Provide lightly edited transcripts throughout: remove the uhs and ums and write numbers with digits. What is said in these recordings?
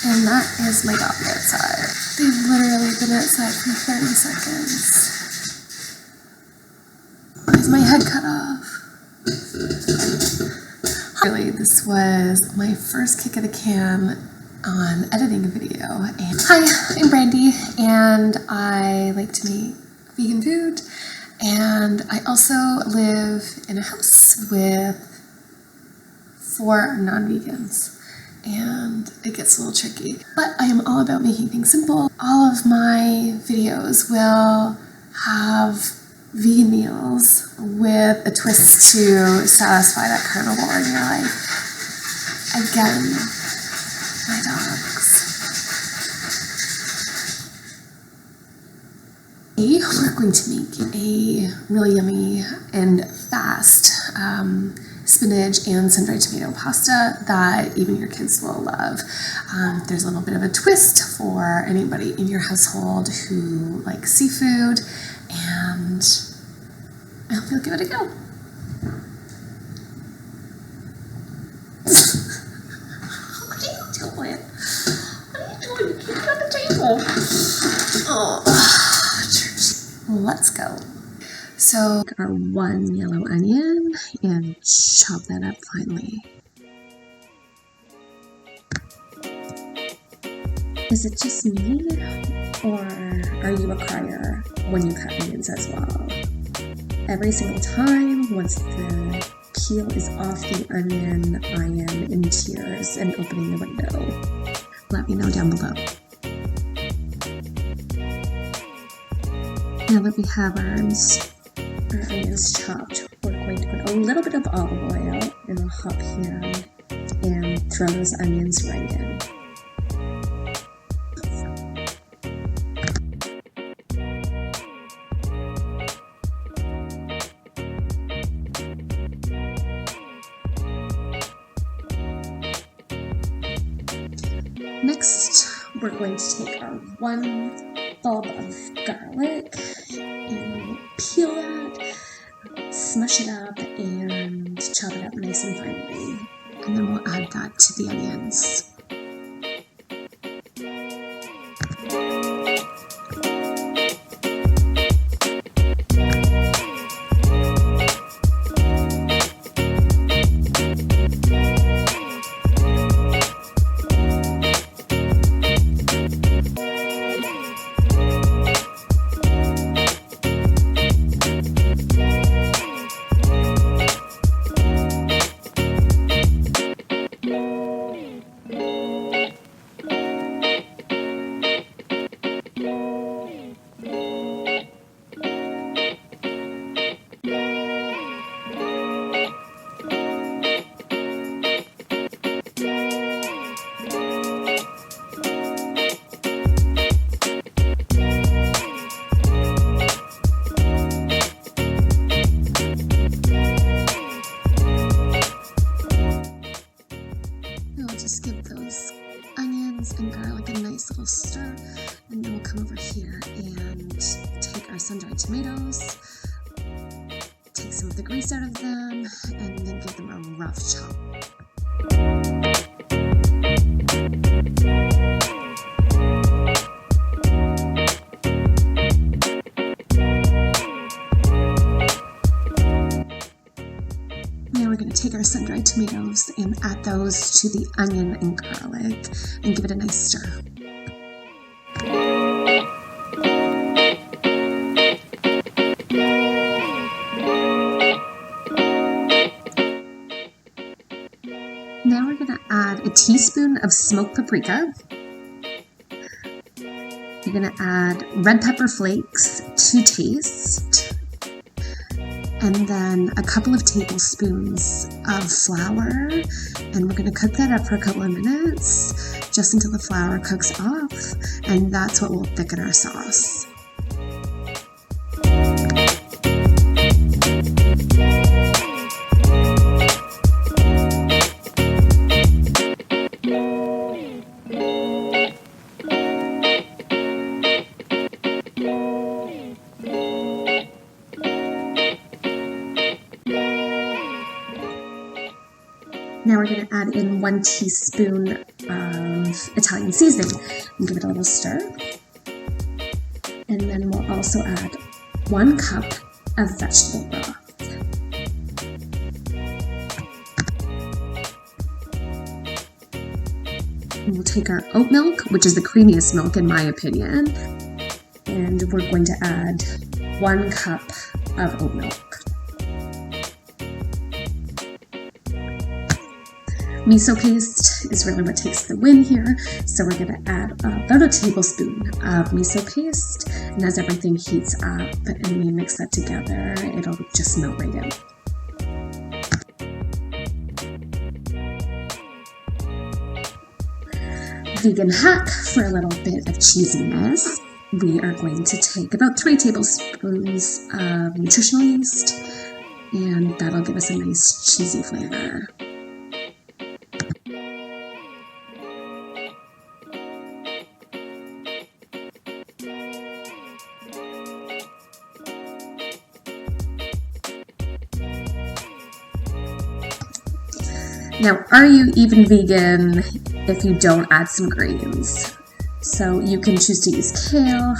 And that is my dog outside. They've literally been outside for 30 seconds. Why is my head cut off? Really, this was my first kick of the can on editing a video. And hi, I'm Brandie, and I like to make vegan food. And I also live in a house with 4 non-vegans. And it gets a little tricky. But I am all about making things simple. All of my videos will have vegan meals with a twist to satisfy that carnivore in your life. Again, my dogs. Today, we're going to make a really yummy and fast spinach and sun-dried tomato pasta that even your kids will love. There's a little bit of a twist for anybody in your household who likes seafood, and I hope you'll give it a go. What are you doing? What are you doing? You can't get on the table. Oh, let's go. So, our 1 yellow onion and chop that up finely. Is it just me, or are you a crier when you cut onions as well? Every single time, once the peel is off the onion, I am in tears and opening the window. Let me know down below. Now that we have our onions chopped, we're going to put a little bit of olive oil in a hot pan and throw those onions right in. Next, we're going to take our 1 bulb of garlic and peel that, smush it up, and chop it up nice and finely. And then we'll add that to the onions. Just give those onions and garlic a nice little stir, and then we'll come over here and take our sun-dried tomatoes, take some of the grease out of them, and then give them a rough chop. Now we're going to take our sun-dried tomatoes and add those to the onion and garlic and give it a nice stir. Now we're going to add a teaspoon of smoked paprika. You're going to add red pepper flakes to taste. And then a couple of tablespoons of flour, and we're going to cook that up for a couple of minutes, just until the flour cooks off, and that's what will thicken our sauce. Now we're going to add in 1 teaspoon of of Italian seasoning and give it a little stir. And then we'll also add 1 cup of vegetable broth. We'll take our oat milk, which is the creamiest milk in my opinion, and we're going to add 1 cup of oat milk. Miso paste is really what takes the win here, so we're going to add about a tablespoon of miso paste, and as everything heats up and we mix that together, it'll just melt right in. Vegan hack for a little bit of cheesiness. We are going to take about 3 tablespoons of nutritional yeast, and that'll give us a nice cheesy flavor. Now, are you even vegan if you don't add some greens? So you can choose to use kale,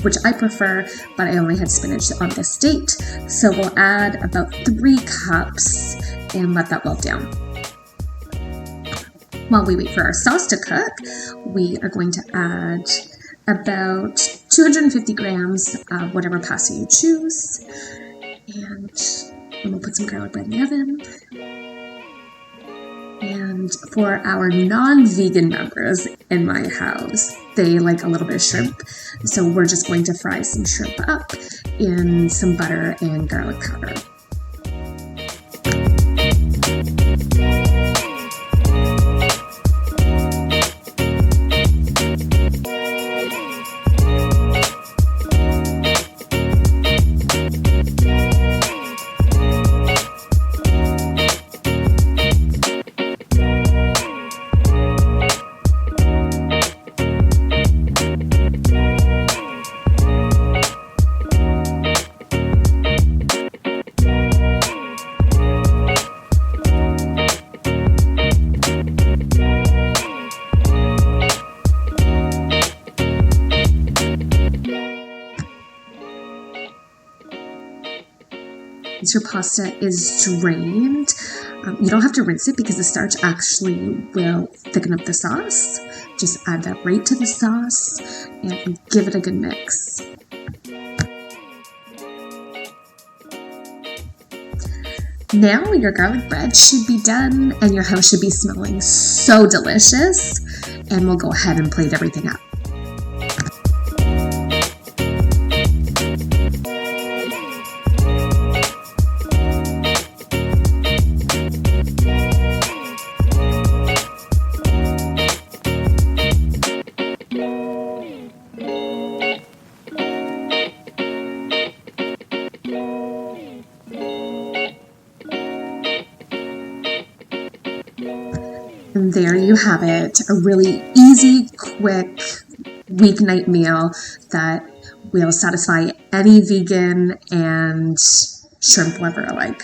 which I prefer, but I only had spinach on this date. So we'll add about 3 cups and let that wilt down. While we wait for our sauce to cook, we are going to add about 250 grams of whatever pasta you choose. And we'll put some garlic bread in the oven. And for our non-vegan members in my house, they like a little bit of shrimp. So we're just going to fry some shrimp up in some butter and garlic powder. Once your pasta is drained, you don't have to rinse it because the starch actually will thicken up the sauce. Just add that right to the sauce and give it a good mix. Now your garlic bread should be done and your house should be smelling so delicious, and we'll go ahead and plate everything up. And there you have it, a really easy, quick weeknight meal that will satisfy any vegan and shrimp lover alike.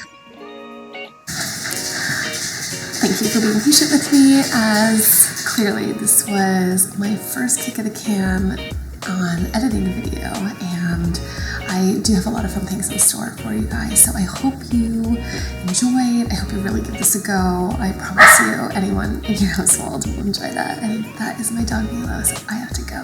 Thank you for being patient with me, as clearly this was my first kick of the can on editing a video, and I do have a lot of fun things in store for you guys, so I hope you enjoyed. I hope you really give this a go. I promise you anyone in your household will enjoy that. And that is my dog Milo, so I have to go.